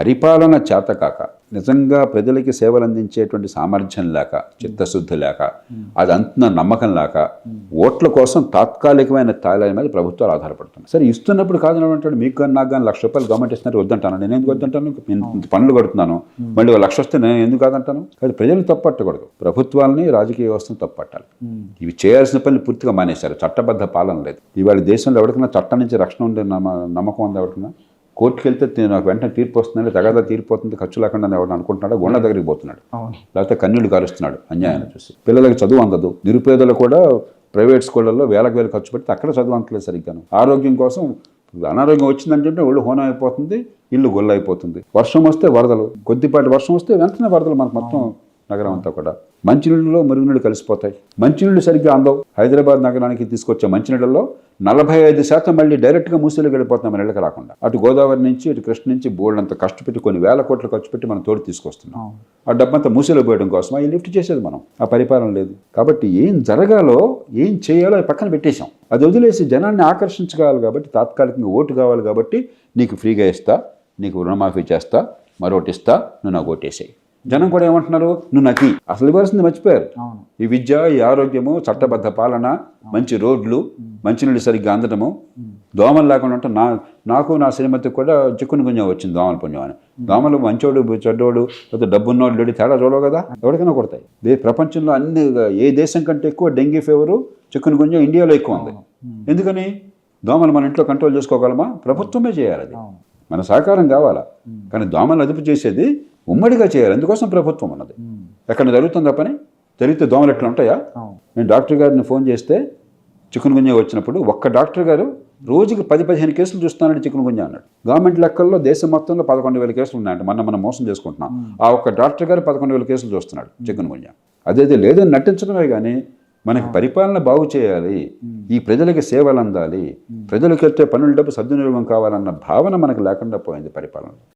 పరిపాలన చేతకాక నిజంగా ప్రజలకి సేవలు అందించేటువంటి సామర్థ్యం లేక చిత్తశుద్ధి లేక అది అంతున్న నమ్మకం లేక ఓట్ల కోసం తాత్కాలికమైన తాయిల మీద ప్రభుత్వాలు ఆధారపడుతున్నాయి. సరే ఇస్తున్నప్పుడు కాదనటువంటి మీకు కానీ నాకు కానీ ₹1,00,000 గవర్నమెంట్ ఇస్తున్నారు వద్దంటాను. నేను ఎందుకు వద్దంటాను? నేను పనులు కడుతున్నాను, మళ్ళీ ₹1,00,000 వస్తే నేను ఎందుకు కాదంటాను? కానీ ప్రజలు తప్పట్టకూడదు, ప్రభుత్వాలని రాజకీయ వ్యవస్థను తప్పట్టాలి. ఇవి చేయాల్సిన పనులు పూర్తిగా మానేశారు. చట్టబద్ధ పాలన లేదు. ఇవాళ దేశంలో ఎవరికైనా చట్టం నుంచి రక్షణ ఉండే నమ్మకం ఉంది? ఎవరికైనా కోర్టుకు వెళ్తే నాకు వెంటనే తీర్పు వస్తుందని, తగదా తీరిపోతుంది, ఖర్చు లేకుండా ఎవరు అనుకుంటున్నాడు, గుండె దగ్గరికి పోతున్నాడు, లేకపోతే కన్నీళ్లు కారుస్తున్నాడు అన్యాయాన్ని చూసి. పిల్లలకి చదువు అందదు, నిరుపేదలు కూడా ప్రైవేట్ స్కూళ్ళల్లో వేలకు ఖర్చు పెడితే అక్కడ చదువు అంతలేదు సరిగ్గాను. ఆరోగ్యం కోసం అనారోగ్యం వచ్చిందంటే ఒళ్ళు హోనం అయిపోతుంది, ఇల్లు గొల్ల అయిపోతుంది. వర్షం వస్తే వరదలు, కొద్దిపాటి వర్షం వస్తే వెంటనే వరదలు మనకు మొత్తం నగరం అంతా కూడా. మంచినీళ్ళలో మురుగునీళ్ళు కలిసిపోతాయి, మంచినీళ్ళు సరిగ్గా అందవు. హైదరాబాద్ నగరానికి తీసుకొచ్చే మంచినీళ్ళలో 45% మళ్ళీ డైరెక్ట్గా మూసీలోకి వెళ్ళిపోతున్నాం మన ఇళ్ళకి రాకుండా. అటు గోదావరి నుంచి ఇటు కృష్ణ నుంచి బోర్డంత కష్టపెట్టి కొన్ని వేల కోట్లు ఖర్చు పెట్టి మనం తోడు తీసుకొస్తున్నాం. ఆ డబ్బంతా మూసీలో పోయడం కోసం అవి లిఫ్ట్ చేసేది మనం. ఆ పరిపాలన లేదు. కాబట్టి ఏం జరగాలో ఏం చేయాలో అది పక్కన పెట్టేశాం. అది వదిలేసి జనాన్ని ఆకర్షించగలగాలి కాబట్టి, తాత్కాలికంగా ఓటు కావాలి కాబట్టి నీకు ఫ్రీగా ఇస్తా, నీకు రుణమాఫీ చేస్తా, మరొకటి ఇస్తా, నువ్వు నాకు ఓటేసాయి. జనం కూడా ఏమంటున్నారు, నువ్వు నాకు అసలు ఇవ్వాల్సింది మర్చిపోయారు. ఈ విద్య, ఈ ఆరోగ్యము, చట్టబద్ధ పాలన, మంచి రోడ్లు, మంచినీళ్ళు సరిగ్గా అందడము, దోమలు లేకుండా ఉంటే నాకు నా శ్రీమతికి కూడా చిక్కుని గుంజ వచ్చింది దోమల పుణ్యం అని. దోమలు మంచోడు చెడ్డోడు లేకపోతే డబ్బున్నోడు లేడు తేడా చూడవు కదా, ఎవరికైనా కొడతాయి. ప్రపంచంలో అన్ని ఏ దేశం కంటే ఎక్కువ డెంగీ ఫీవరు, చిక్కుని గుంజ ఇండియాలో ఎక్కువ ఉంది. ఎందుకని? దోమలు మన ఇంట్లో కంట్రోల్ చేసుకోగలమా? ప్రభుత్వమే చేయాలి. అది మన సహకారం కావాలా. కానీ దోమలు అదుపు చేసేది ఉమ్మడిగా చేయాలి. అందుకోసం ప్రభుత్వం ఉన్నది. ఎక్కడ జరుగుతుందా పని? జరిగితే దోమలు ఎట్లా ఉంటాయా? నేను డాక్టర్ గారిని ఫోన్ చేస్తే చికెన్ గుంజ వచ్చినప్పుడు ఒక్క డాక్టర్ గారు రోజుకి 10-15 కేసులు చూస్తున్నాడు చికెన్ గుంజ అన్నాడు. గవర్నమెంట్ లెక్కల్లో దేశం మొత్తంలో 11,000 కేసులు ఉన్నాయంట. మనం మోసం చేసుకుంటున్నాం. ఆ ఒక్క డాక్టర్ గారు 11,000 కేసులు చూస్తున్నాడు చికెన్ గుంజ. అదేదే లేదని నటించడమే కానీ మనకి పరిపాలన బాగు చేయాలి, ఈ ప్రజలకి సేవలు అందాలి, ప్రజలకి వచ్చే పనుల డబ్బు సద్వినియోగం కావాలన్న భావన మనకు లేకుండా పోయింది పరిపాలన.